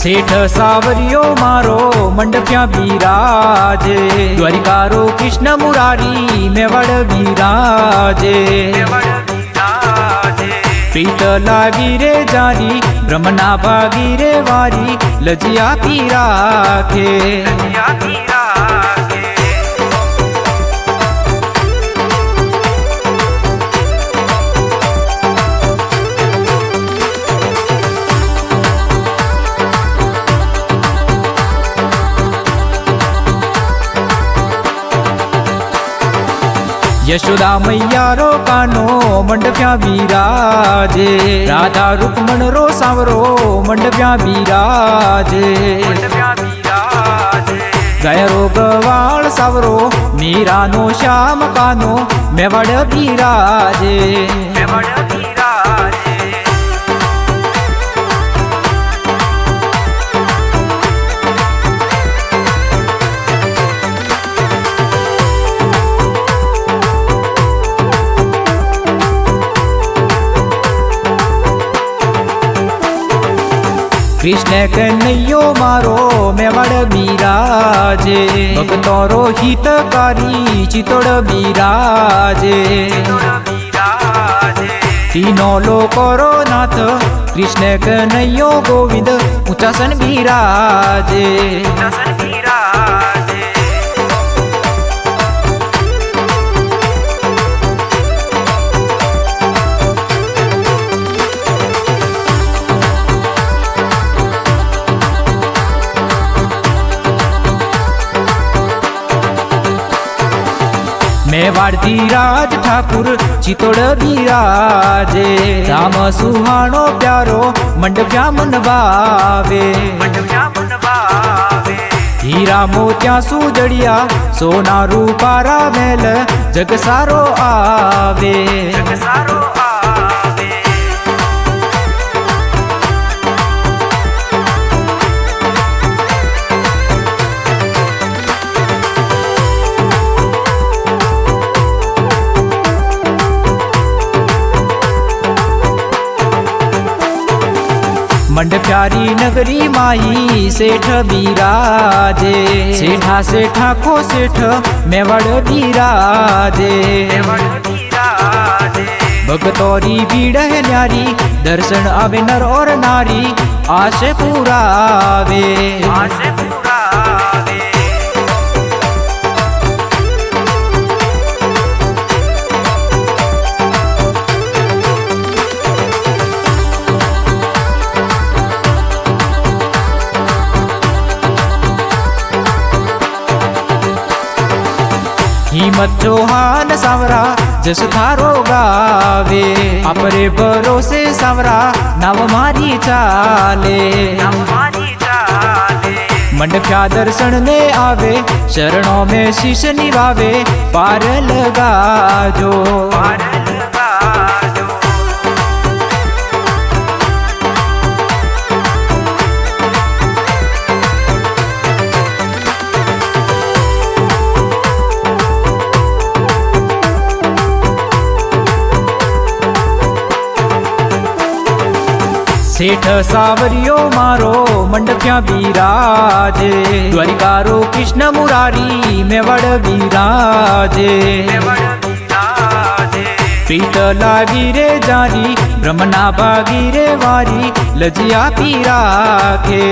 सेठ सावरियो मारो मंडप्या बिराजे, द्वारिकारो कृष्ण मुरारी मेवाड़ बिराजे। प्रीत लागी रे जारी ब्रह्मना भागी रे वारी, लजिया पीरा के यशोदा मैया रो कानो मंडप्या बिराजे, राधा रुक्मण रो सावरो मंडप्या बिराजे। गया रो गवाल सावरो मीरा नो श्याम कानो मेवाड़ बिराजे। कृष्ण कन्हैयो मारो मेवाड़ बिराजे, भक्तों रो हितकारी चितोड़ बिराजे। तीनों लोको रो नाथ कृष्ण कन्हैयो गोविंद ऊंचासन बिराजे। मेवाड़ धीराज ठाकुर चितोड़ बिराजे, राम सुहानो प्यारो मंडप्या मन भावे। हीरा मोतिया सुजड़िया सोना रूपारा मेल जग सारो आवे। मंडप्यारी नगरी माई सेठ बिराजे, सेठा सेठा को सेठ मेवाड़ बिराजे। भगतौरी भीड़ है न्यारी, दर्शन आवे नर और नारी, आश पुरावे। हिम्मत चौहान सावरा जस थारो गावे, अपरे भरोसे सावरा नाव मारी चाले। मंडप्या दर्शन ने आवे, शरणों में शीश निभावे, पार लगा जो। सेठ सावरियो मारो मंडप्या बिराजे, द्वारिकारो कृष्ण मुरारी मेवाड़ बिराजे। प्रीत लागी रे जारी ब्रह्मना भागी रे वारी, लजिया पीरा के